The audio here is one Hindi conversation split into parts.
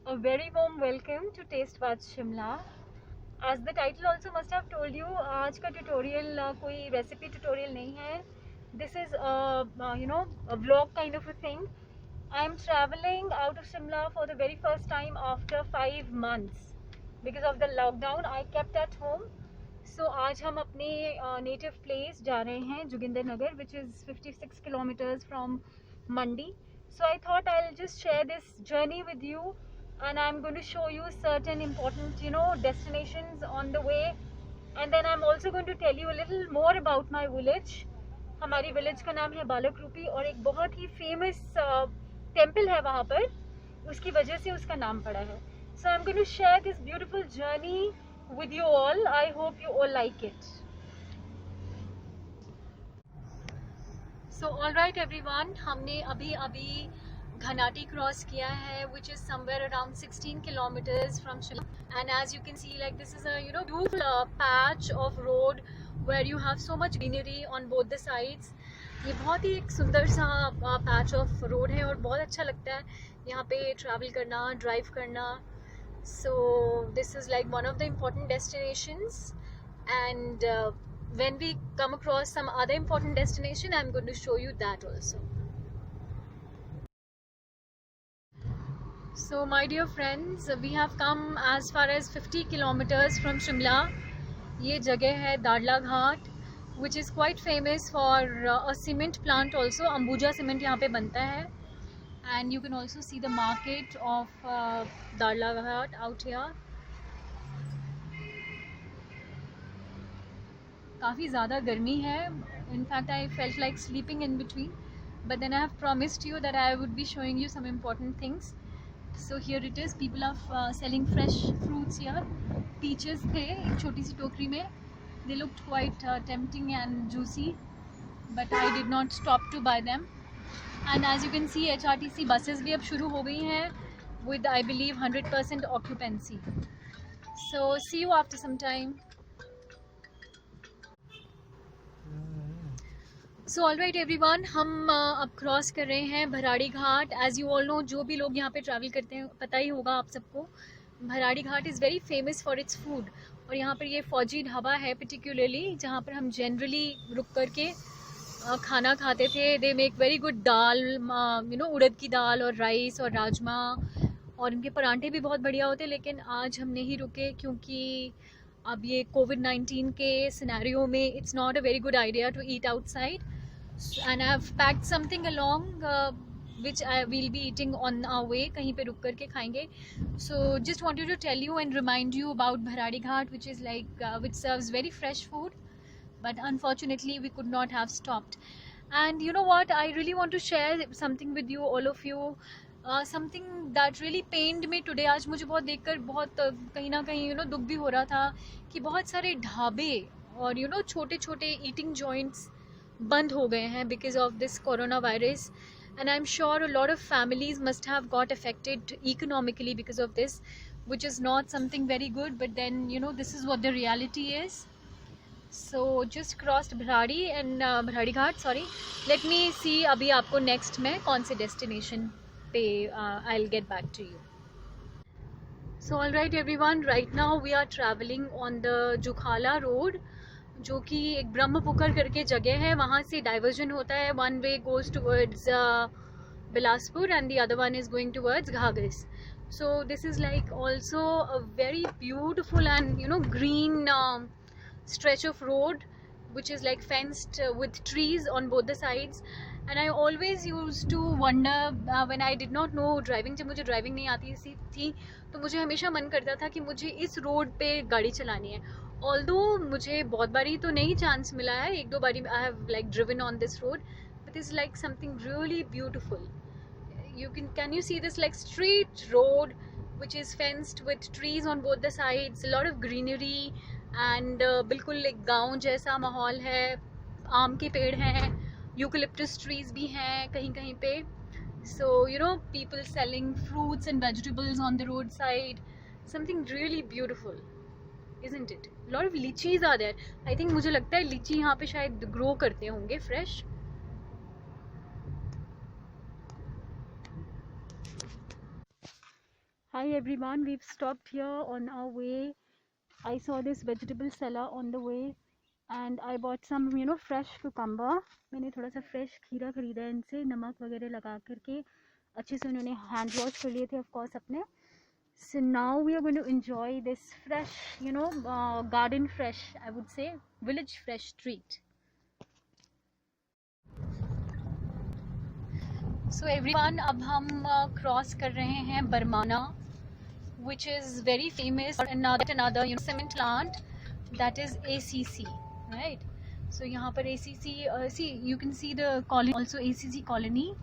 A very warm welcome to Taste Buds Shimla. As the title also must have told you, आज का tutorial कोई recipe tutorial नहीं है. This is a vlog kind of a thing. I am traveling out of Shimla for the very first time after 5 months because of the lockdown. I kept at home. So आज हम अपने native place जा रहे हैं जोगिंदर नगर, which is 56 kilometers from Mandi. So I thought I'll just share this journey with you, and I'm going to show you certain important destinations on the way, and then I'm also going to tell you a little more about my village. हमारी village का नाम है बालक रूपी और एक बहुत ही famous temple है वहाँ पर, उसकी वजह से उसका नाम पड़ा है. So I'm going to share this beautiful journey with you all. I hope you all like it. So alright everyone, हमने अभी घनाटी क्रॉस किया है, which is somewhere around 16 kilometers from Shillong. And as you can see, like this is a beautiful patch of road where you have so much greenery on both the sides. ये बहुत ही एक सुंदर सा पैच ऑफ रोड है और बहुत अच्छा लगता है यहाँ पे ट्रैवल करना, ड्राइव करना. So this is like one of the important destinations, and when we come across some other important destination, I'm going to show you that also. So my dear friends, we have come as far as 50 kilometers from Shimla. ये जगह है दाड़ला घाट, which is quite famous for a cement plant also. Ambuja cement यहाँ पे बनता है. And you can also see the market of Darla Ghat out here. काफ़ी ज़्यादा गर्मी है. In fact, I felt like sleeping in between. But then I have promised you that I would be showing you some important things. So here it is. People are selling fresh fruits here. Peaches थे एक छोटी सी टोकरी में. They looked quite tempting and juicy, but I did not stop to buy them. And as you can see, HRTC buses भी अब शुरू हो गई हैं with I believe 100% occupancy. So see you after some time. So alright everyone, हम अब क्रॉस कर रहे हैं भराड़ी घाट. As you all know, जो भी लोग यहाँ पे ट्रैवल करते हैं पता ही होगा आप सबको, Bharari Ghat is very famous for its food. और यहाँ पर ये फौजी ढाबा है पर्टिकुलरली, जहाँ पर हम जनरली रुक करके खाना खाते थे. दे मेक वेरी गुड दाल, उड़द की दाल और राइस और राजमा, और इनके परांठे भी बहुत बढ़िया होते. लेकिन आज हम नहीं रुके क्योंकि अब ये कोविड-19 के सिनेरियो में it's not a very good idea to eat outside. And I have packed something along which I will be eating on our way. कहीं पे रुक करके खाएंगे. So just wanted to tell you and remind you about Bharadi Ghat, which is like which serves very fresh food, but unfortunately we could not have stopped. And you know what, I really want to share something with you, all of you. Something that really pained me today. आज मुझे बहुत देखकर बहुत कहीं ना कहीं दुख भी हो रहा था कि बहुत सारे ढाबे और छोटे छोटे ईटिंग जॉइंट्स बंद हो गए हैं because of this coronavirus. And I'm sure a lot of families must have got affected economically because of this, which is not something very good, but then this is what the reality is. So just crossed Bharadi and Bharadi Ghat, sorry. Let me see अभी आपको next में कौन से destination पे I'll get back to you. So alright everyone, right now we are traveling on the Jukhala road, जो कि एक ब्रह्मपुकर करके जगह है. वहाँ से डाइवर्जन होता है. One way goes towards Bilaspur and the other one is going towards Ghagharis. So this is like also a very beautiful and green stretch of road which is like fenced with trees on both the sides. And I always used to wonder when I did not know driving, जब मुझे ड्राइविंग नहीं आती थी तो मुझे हमेशा मन करता था कि मुझे इस रोड पे गाड़ी चलानी है. ऑल्दो मुझे बहुत बारी तो नहीं चांस मिला है, एक दो बारी I have like driven on this road, but is like something really beautiful. You can you see this like straight road which is fenced with trees on both the sides, a lot of greenery, and बिल्कुल एक गांव जैसा माहौल है. आम के पेड़ हैं, यूकलिप्टस ट्रीज भी हैं कहीं कहीं पे. So people selling fruits and vegetables on the roadside, something really beautiful, isn't it? A lot of lychees are there. I think मुझे लगता है लीची यहाँ पे शायद ग्रो करते होंगे fresh. Hi everyone, we've stopped here on our way. I saw this vegetable seller on the way and I bought some fresh cucumber. मैंने थोड़ा सा fresh खीरा खरीदा है इनसे, नमक वगैरह लगा करके अच्छे से उन्होंने hand wash कर लिए थे of course अपने. So now we are going to enjoy this fresh, garden fresh, I would say, village fresh treat. So everyone, अब हम cross कर रहे हैं बरमाना, which is very famous for another cement plant, that is ACC, right? So यहाँ पर ACC, see, you can see the colony, also ACC colony,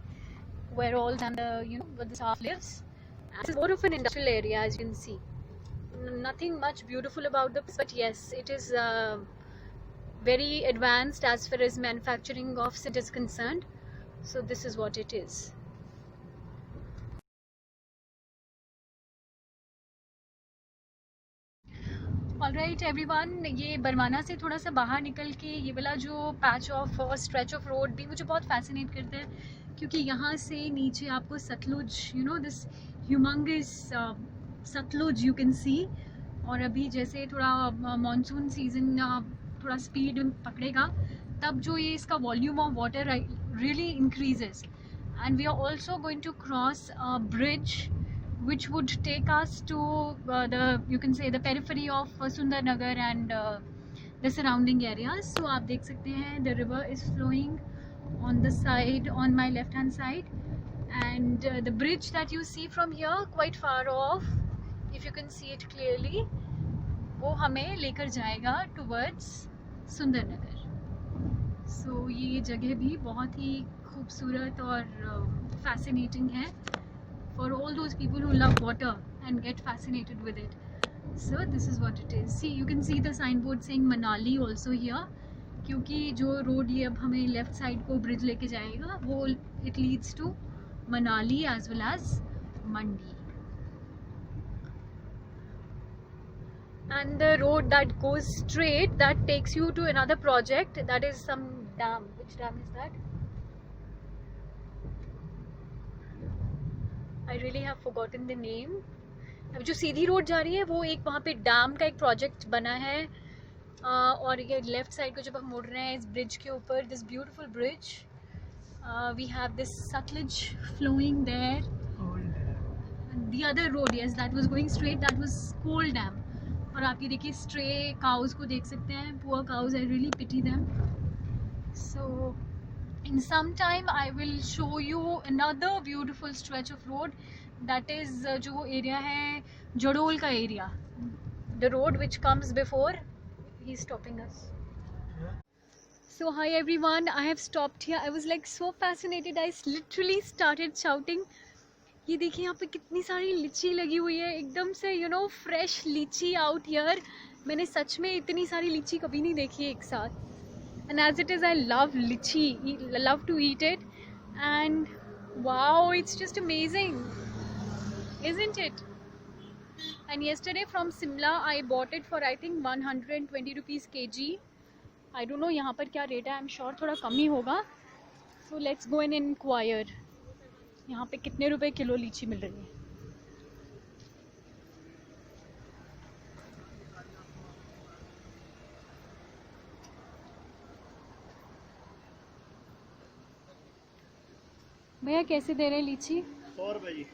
where all where the staff lives. And it's more of an industrial area, as you can see. Nothing much beautiful about this, but yes, it is very advanced as far as manufacturing of cement is concerned. So this is what it is. Alright everyone, ये बरमाना से थोड़ा सा बाहर निकल के ये वाला जो पैच ऑफ और स्ट्रेच ऑफ रोड भी मुझे बहुत फैसिनेट करता है, क्योंकि यहाँ से नीचे आपको Sutlej, this humongous Sutlej you can see. और अभी जैसे थोड़ा मानसून सीजन थोड़ा स्पीड पकड़ेगा, तब जो ये इसका volume of water really increases. And we are also going to cross a bridge which would take us to you can say the periphery of Sundarnagar and the surrounding areas. So आप देख सकते हैं the river is flowing on the side, on my left hand side, and the bridge that you see from here quite far off, if you can see it clearly, वो हमें लेकर जाएगा towards Sundarnagar. So ये जगह भी बहुत ही खूबसूरत और fascinating है for all those people who love water and get fascinated with it. So this is what it is. See, you can see the signboard saying Manali also here, क्योंकि जो रोड ये अब हमें लेफ्ट साइड को ब्रिज लेके जाएगा, वो it leads to Manali as well as Mandi. And the road that goes straight, that takes you to another project, that is some dam. Which dam is that? I really have forgotten the name. अब जो सीधी रोड जा रही है वो एक वहाँ पे डैम का एक प्रोजेक्ट बना है, और ये लेफ्ट साइड को जब हम मुड़ रहे हैं इस ब्रिज के ऊपर, this beautiful bridge, we have this Sutlej flowing there. The other road, yes, that was going straight, that was Kol dam. और आप ये देखिए स्ट्रे काउज को देख सकते हैं, poor cows, I really pity them. So in some time I will show you another beautiful stretch of road, that is जो area है जड़ोल का area, the road which comes before. He's stopping us. So hi everyone, I have stopped here. I was like so fascinated, I literally started shouting. ये देखिए यहाँ पे कितनी सारी लीची लगी हुई है, एकदम से fresh लीची out here. मैंने सच में इतनी सारी लीची कभी नहीं देखी एक साथ. And as it is, I love lychee, love to eat it, and wow, it's just amazing, isn't it? And yesterday from Simla I bought it for I think 120 rupees kg. I don't know यहाँ पर क्या रेट है, I'm sure थोड़ा कम ही होगा. So let's go and inquire यहाँ पे कितने रुपए किलो लीची मिल रही है. भैया कैसे दे रहे हैं लीची? 100 रुपए जी.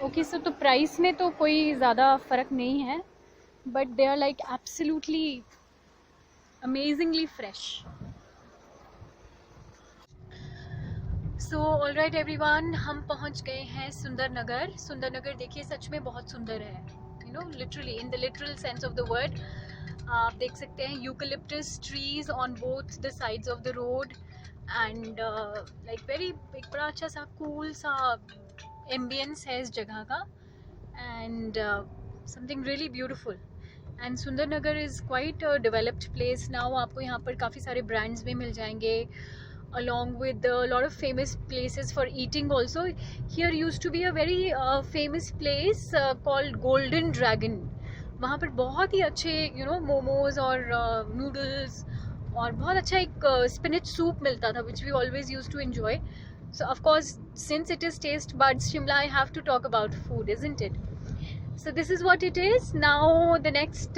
ओके, सो तो प्राइस में तो कोई ज़्यादा फ़र्क नहीं है, but they are like absolutely amazingly fresh. So alright everyone, हम पहुंच गए हैं सुंदरनगर. सुंदरनगर देखिए सच में बहुत सुंदर है, literally in the literal sense of the word. आप देख सकते हैं eucalyptus trees on both the sides of the road, and like very एक बड़ा अच्छा सा cool सा ambience है इस जगह का, and something really beautiful. And Sundarnagar is quite a developed place now. आपको यहाँ पर काफ़ी सारे brands भी मिल जाएंगे, along with a lot of famous places for eating also. Here used to be a very famous place called Golden Dragon. वहाँ पर बहुत ही अच्छे momos और noodles और बहुत अच्छा एक स्पिनच सूप मिलता था which we always use to enjoy. So of course, since it is taste buds Shimla, I have to talk about food, isn't it? So this is what it is. Now the next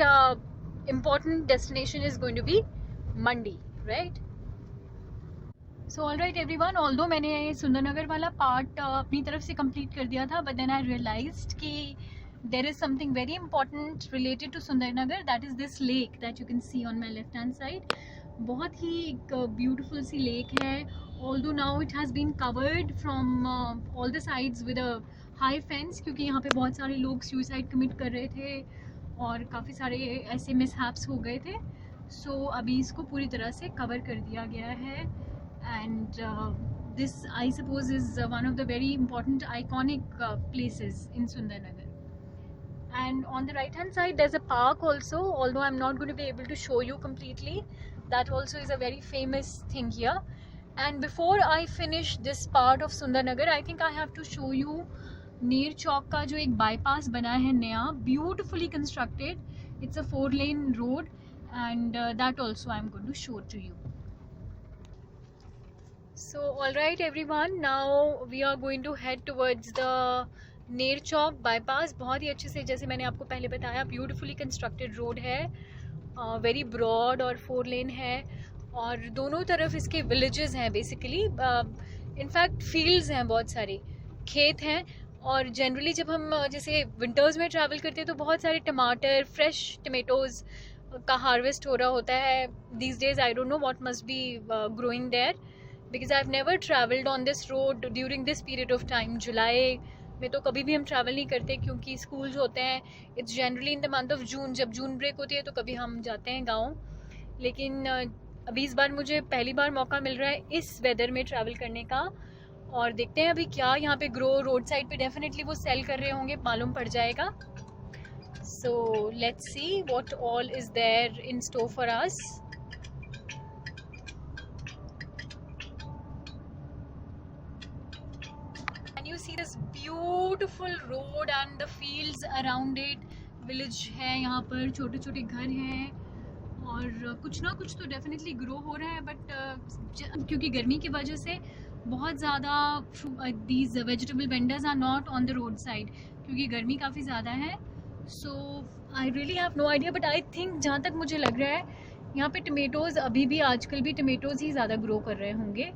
important destination is going to be Mandi, right? So all right everyone, although मैंने सुंदरनगर वाला पार्ट अपनी तरफ से कंप्लीट कर दिया था, but then I realized कि there is something very important related to Sundarnagar, that is this lake that you can see on my left hand side. बहुत ही एक ब्यूटीफुल सी लेक है. Although now it has been covered from all the sides with a high fence, क्योंकि यहाँ पे बहुत सारे लोग सुसाइड कमिट कर रहे थे और काफ़ी सारे ऐसे मिसहैप्स हो गए थे. सो अभी इसको पूरी तरह से कवर कर दिया गया है. And this I suppose is one of the very important iconic places in Sundarnagar. And on the right hand side there's a park also, although I'm not going to be able to show you completely. That also is a very famous thing here. And before I finish this part of Sundarnagar, I think I have to show you Neer Chowk का जो एक bypass बना है नया, beautifully constructed. It's a 4-lane road and that also I'm going to show to you. So alright everyone, now we are going to head towards the Ner Chowk bypass. बहुत ही अच्छे से, जैसे मैंने आपको पहले बताया, ब्यूटीफुली कंस्ट्रक्टेड रोड है, वेरी ब्रॉड और 4 लेन है और दोनों तरफ इसके विलेजेस हैं बेसिकली. इनफैक्ट फील्ड्स हैं, बहुत सारे खेत हैं. और जनरली जब हम जैसे विंटर्स में ट्रैवल करते हैं तो बहुत सारे टमाटर, फ्रेश टमेटोज़ का हार्वेस्ट हो रहा होता है. These days I don't know what must be growing there because I have never travelled on this road during this period of time. जुलाई में तो कभी भी हम ट्रैवल नहीं करते क्योंकि स्कूल्स होते हैं. It's generally in the month of June, जब जून ब्रेक होती है तो कभी हम जाते हैं गाँव. लेकिन अभी इस बार मुझे पहली बार मौका मिल रहा है इस वेदर में ट्रैवल करने का. और देखते हैं अभी क्या यहाँ पे ग्रो. रोड साइड पे डेफिनेटली वो सेल कर रहे होंगे, मालूम पड़ जाएगा. So let's see what all is there in store for us. You see this beautiful road and the fields around it. Village है यहाँ पर, छोटे छोटे घर हैं और कुछ ना कुछ तो डेफिनेटली ग्रो हो रहा है. बट क्योंकि गर्मी की वजह से बहुत ज़्यादा these vegetable vendors are not on the road side क्योंकि गर्मी काफ़ी ज़्यादा है. So I really have no idea, but I think जहाँ तक मुझे लग रहा है यहाँ पे टमेटोज़ अभी भी, आजकल भी टमेटोज़ ही ज़्यादा ग्रो कर रहे होंगे.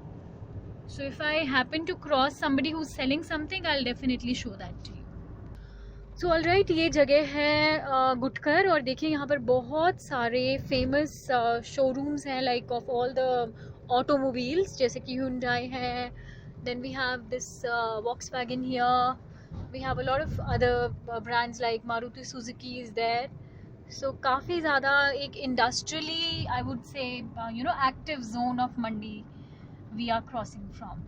So if I happen to cross somebody who's selling something, I'll definitely show that to you. So all right, ये जगह है गुटकर और देखिए यहाँ पर बहुत सारे famous showrooms हैं, like of all the automobiles, जैसे कि Hyundai है, then we have this Volkswagen here, we have a lot of other brands like Maruti Suzuki is there. So काफ़ी ज़्यादा एक industrially, I would say, active zone of Mandi we are crossing from.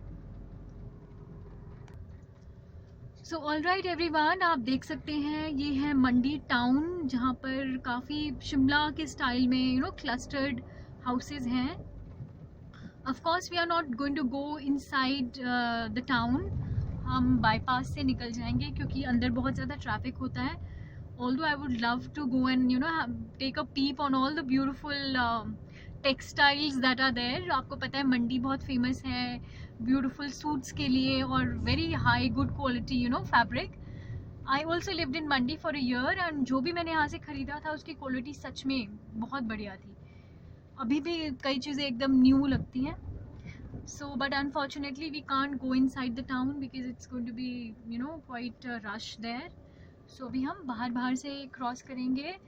So all right everyone, आप देख सकते हैं ये है मंडी टाउन, जहाँ पर काफ़ी शिमला के स्टाइल में clustered houses हैं. Of course we are not going to go inside the town. हम bypass से निकल जाएंगे क्योंकि अंदर बहुत ज़्यादा ट्रैफिक होता है. Although I would love to go and take a peep on all the beautiful textiles that are there. आपको पता है मंडी बहुत फेमस है ब्यूटीफुल सूट्स के लिए और very high good quality fabric. I also lived in Mandi for a year and जो भी मैंने यहाँ से ख़रीदा था उसकी क्वालिटी सच में बहुत बढ़िया थी. अभी भी कई चीज़ें एकदम न्यू लगती हैं. So but unfortunately we can't go inside the town because it's going to be quite rush there. So अभी हम बाहर से क्रॉस करेंगे.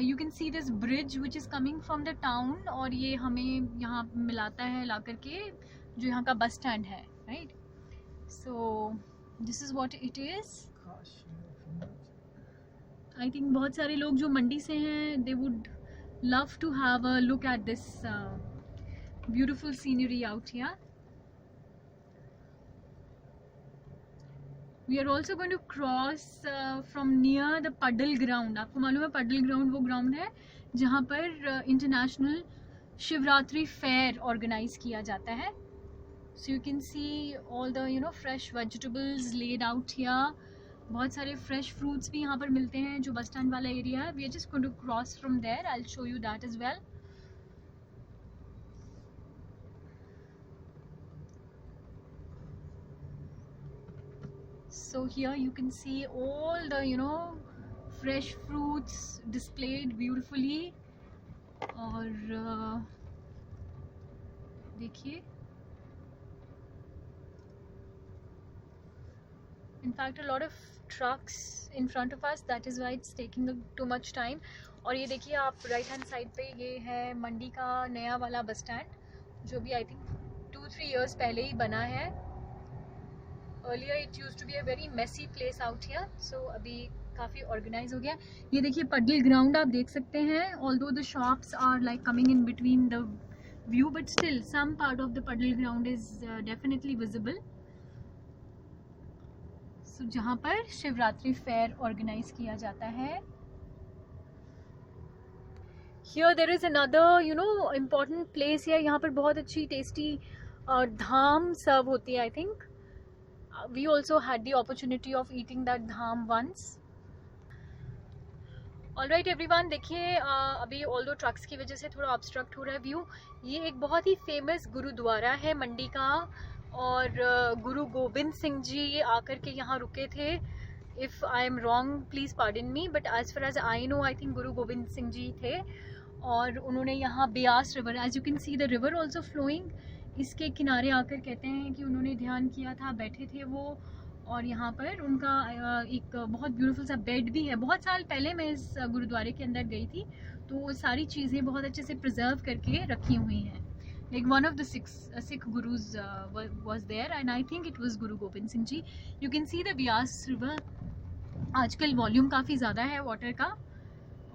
You can see this bridge which is coming from the town और ये हमें यहाँ मिलाता है ला करके जो यहाँ का बस स्टैंड है, right? So this is what it is. I think बहुत सारे लोग जो मंडी से हैं they would love to have a look at this beautiful scenery out here. We are also going to cross from near the Puddle ground. आपको मालूम है Puddle ground वो ग्राउंड है जहाँ पर इंटरनेशनल शिवरात्रि फेयर ऑर्गेनाइज किया जाता है. So you can see all the fresh vegetables laid out here. बहुत सारे fresh fruits भी यहाँ पर मिलते हैं जो बस स्टैंड वाला एरिया है. We are just going to cross from there. I'll show you that as well. So here you can see all the fresh fruits displayed beautifully. और देखिए, in fact a lot of trucks in front of us, that is why it's taking too much time. और ये देखिए आप राइट हैंड साइड पे, ये है मंडी का नया वाला बस स्टैंड, जो भी आई थिंक 2-3 years पहले ही बना है. Earlier it used to be a very messy place out here, so अभी काफ़ी ऑर्गेनाइज हो गया. ये देखिए पडल ग्राउंड आप देख सकते हैं. Although the shops are like coming in between the view, but still some part of the puddle ground is definitely visible. So जहाँ पर शिवरात्रि फेयर ऑर्गेनाइज किया जाता है. Here there is another important place here. यहाँ पर बहुत अच्छी टेस्टी धाम सर्व होती है. I think we also had the opportunity of eating that Dham once. Alright everyone, देखिए अभी ऑल्दो ट्रक्स की वजह से थोड़ा ऑब्स्ट्रक्ट हो रहा है व्यू. ये एक बहुत ही फेमस गुरुद्वारा है मंडी का, और गुरु गोबिंद सिंह जी आकर के यहाँ रुके थे. If I am wrong please pardon me, but as far as I know I think Guru Gobind Singh ji थे. और उन्होंने यहाँ Beas river, as you can see the river also flowing, इसके किनारे आकर कहते हैं कि उन्होंने ध्यान किया था, बैठे थे वो. और यहाँ पर उनका एक बहुत ब्यूटीफुल सा बेड भी है. बहुत साल पहले मैं इस गुरुद्वारे के अंदर गई थी, तो सारी चीज़ें बहुत अच्छे से प्रिजर्व करके रखी हुई हैं. Like one of the Sikh gurus was there, and I think it was Guru Gobind Singh ji. You can see the Beas river. आजकल वॉल्यूम काफ़ी ज़्यादा है वाटर का.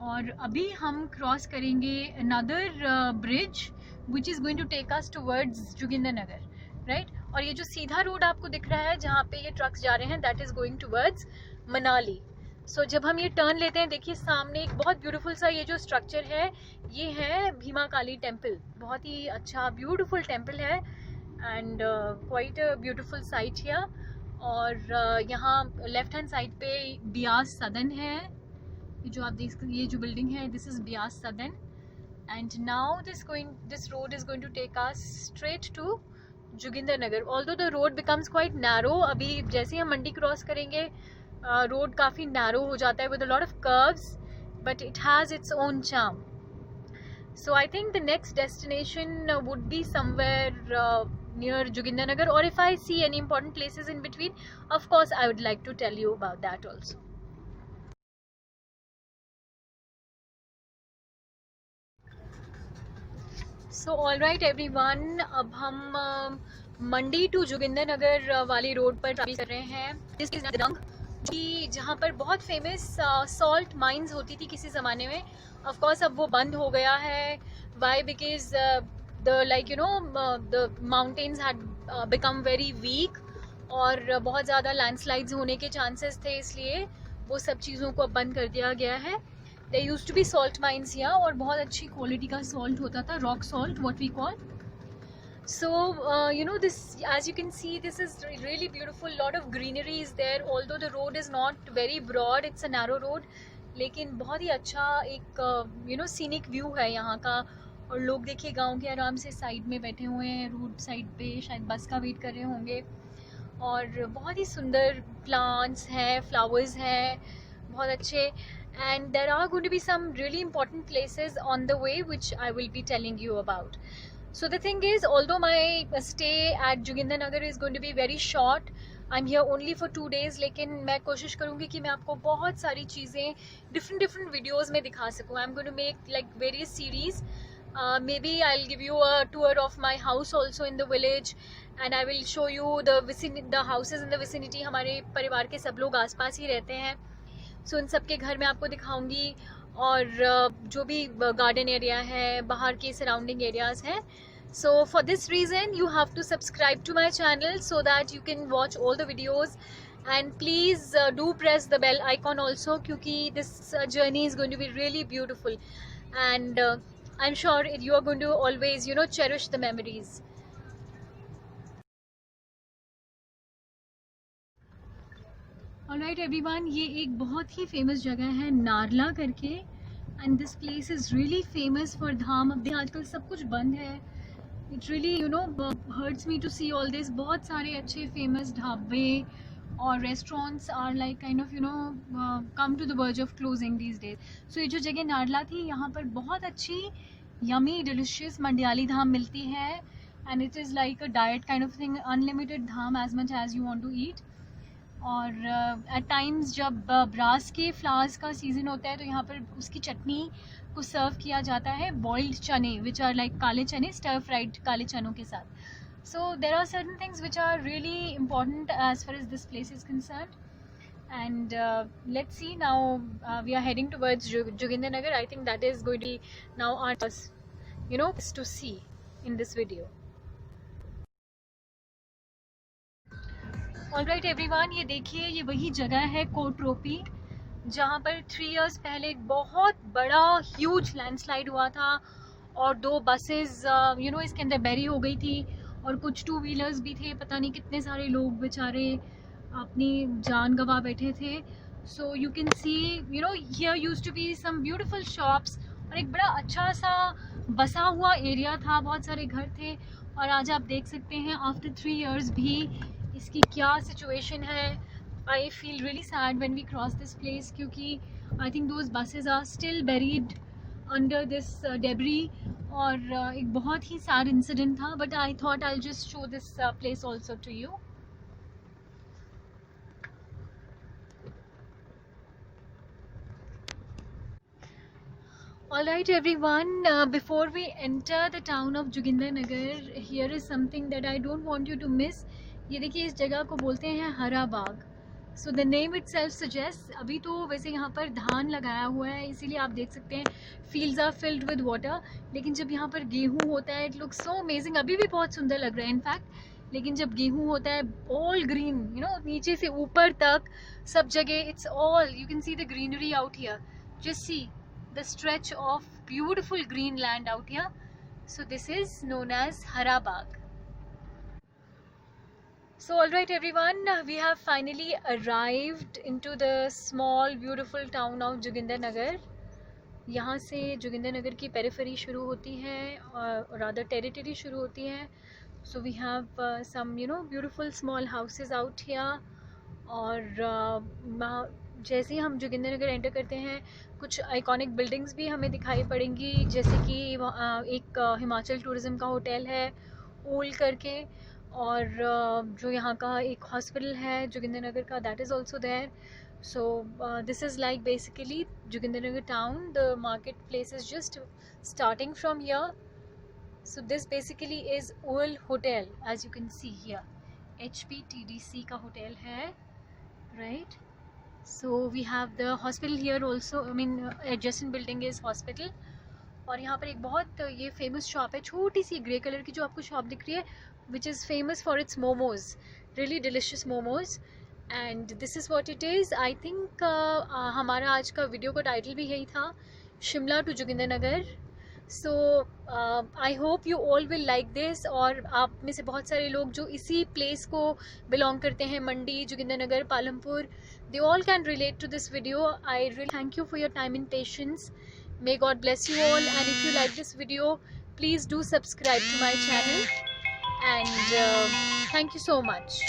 और अभी हम क्रॉस करेंगे another bridge which is going to take us towards Jogindernagar, right. और ये जो सीधा रोड आपको दिख रहा है जहाँ पे ये ट्रक्स जा रहे हैं, that is going towards Manali. So जब हम ये टर्न लेते हैं, देखिए सामने एक बहुत ब्यूटीफुल सा ये जो स्ट्रक्चर है, ये है भीमा काली टेम्पल. बहुत ही अच्छा ब्यूटीफुल टेम्पल है, and quite a beautiful sight here. और यहाँ लेफ्ट हैंड साइड पे ब्यास सदन है. ये जो आप देख सकते, ये जो बिल्डिंग है, this is Beas Sadan. And now this road is going to take us straight to Jogindernagar. Although the road becomes quite narrow. अभी जैसे ही हम मंडी क्रॉस करेंगे, रोड काफ़ी नैरो हो जाता है with a lot of curves, but it has its own charm. So I think the next destination would be somewhere near Jogindernagar, or if I see any important places in between, of course I would like to tell you about that also. So alright everyone, अब हम मंडी टू जोगिंदरनगर वाली रोड पर ट्रैवल कर रहे हैं. दिस इज रंग, कि जहाँ पर बहुत फेमस सॉल्ट माइंस होती थी किसी ज़माने में. ऑफ कोर्स अब वो बंद हो गया है. Why? Because the mountains had become very weak, और बहुत ज़्यादा लैंडस्लाइड्स होने के चांसेस थे, इसलिए वो सब चीज़ों को अब बंद कर दिया गया है. There used to be salt mines here, और बहुत अच्छी क्वालिटी का सॉल्ट होता था, rock salt what we call. So this, as you can see, this is really beautiful. Lot of greenery is there, although the road is not very broad, it's a narrow road. लेकिन बहुत ही अच्छा एक scenic view है यहाँ का. और लोग देखिए गांव के आराम से साइड में बैठे हुए हैं, रोड साइड पे, शायद बस का वेट कर रहे होंगे. और बहुत ही सुंदर प्लांट्स हैं, फ्लावर्स हैं, बहुत अच्छे. And there are going to be some really important places on the way which I will be telling you about. So the thing is, although my stay at Jogindarnagar is going to be very short, I'm here only for 2 days, लेकिन मैं कोशिश करूँगी कि मैं आपको बहुत सारी चीज़ें different videos में दिखा सकूँ. I'm going to make like various series. Maybe I'll give you a tour of my house also in the village, and I will show you the houses in the vicinity. हमारे परिवार के सब लोग आसपास ही रहते हैं, सो उन सब के घर में आपको दिखाऊंगी. और जो भी गार्डन एरिया है, बाहर के सराउंडिंग एरियाज़ हैं. So for this reason you have to subscribe to my channel so that you can watch all the videos, and please do press the bell icon also, क्योंकि this journey is going to be really beautiful, and I'm sure you are going to always cherish the memories. Alright everyone, ये एक बहुत ही फेमस जगह है नारला करके, and this place is really famous for dham. अब आजकल सब कुछ बंद है. It really hurts me to see all this. बहुत सारे अच्छे फेमस ढाबे और restaurants are like kind of come to the verge of closing these days. So ये जो जगह नाडला थी, यहाँ पर बहुत अच्छी यमी डिलिशियस मंडियाली धाम मिलती है. And it is like a diet kind of thing, unlimited dham as much as you want to eat. और एट टाइम्स जब ब्रास के फ्लावर्स का सीज़न होता है तो यहाँ पर उसकी चटनी को सर्व किया जाता है बॉइल्ड चने, विच आर लाइक काले चने स्टर फ्राइड काले चनों के साथ. So there are certain things which are really important as far as this place is concerned. And let's see now, we are heading towards Joginder Nagar. I think that is going to be now our to see in this video. Alright everyone, ये देखिए, ये वही जगह है कोटरोपी जहाँ पर 3 years पहले एक बहुत बड़ा ह्यूज लैंडस्लाइड हुआ था और 2 बसेस इसके अंदर बैरी हो गई थी और कुछ 2 व्हीलर्स भी थे. पता नहीं कितने सारे लोग बेचारे अपनी जान गंवा बैठे थे. So you can see here used to be some beautiful shops और एक बड़ा अच्छा सा बसा हुआ एरिया था, बहुत सारे घर थे. और आज आप देख सकते हैं आफ्टर 3 years भी इसकी क्या सिचुएशन है. I feel really sad when we cross this place, क्योंकि I think those buses are still buried under this debris. और एक बहुत ही सैड इंसिडेंट था, but I thought I just show this place also to you. Alright everyone, before we enter the town of Joginder Nagar, here is something that I don't want you to miss. ये देखिए, इस जगह को बोलते हैं Hara Bagh. So the name itself suggest. अभी तो वैसे यहाँ पर धान लगाया हुआ है, इसीलिए आप देख सकते हैं fields are filled with water. लेकिन जब यहाँ पर गेहूँ होता है, इट लुक्स सो अमेजिंग. अभी भी बहुत सुंदर लग रहा है इनफैक्ट. लेकिन जब गेहूँ होता है, ऑल ग्रीन, नीचे से ऊपर तक सब जगह it's all, you can see the greenery out here. Just see the stretch of beautiful green land out here. So this is known as Hara Bagh. So alright everyone, we have finally arrived into the small beautiful town of Joginder Nagar. यहाँ से जोगिंदर नगर की पेरिफेरी शुरू होती है और अदर टेरिटरी शुरू होती है. So we have some beautiful small houses out here. और जैसे ही हम जोगिंदर नगर एंटर करते हैं, कुछ आइकॉनिक बिल्डिंग्स भी हमें दिखाई पड़ेंगी, जैसे कि एक हिमाचल टूरिज़म का होटल है ओल करके, और जो यहाँ का एक हॉस्पिटल है जोगिंदर नगर का, that is also there. So this is like basically Joginder Nagar town. The market place is just starting from here. So this basically is all hotel, as you can see here. HPTDC का होटल है, right. So we have the hospital here also. I mean adjacent building is hospital. और यहाँ पर एक बहुत ये फेमस शॉप है, छोटी सी ग्रे कलर की जो आपको शॉप दिख रही है, which is famous for its momos, really delicious momos. And this is what it is. I think हमारा आज का वीडियो का टाइटल भी यही था, Shimla to Joginder Nagar. So I hope you all will like this. और आप में से बहुत सारे लोग जो इसी प्लेस को बिलोंग करते हैं, मंडी, जोगिंदर नगर, Palampur, they all can relate to this video. I really thank you for your time and patience. May God bless you all. And if you like this video, please do subscribe to my channel. And thank you so much.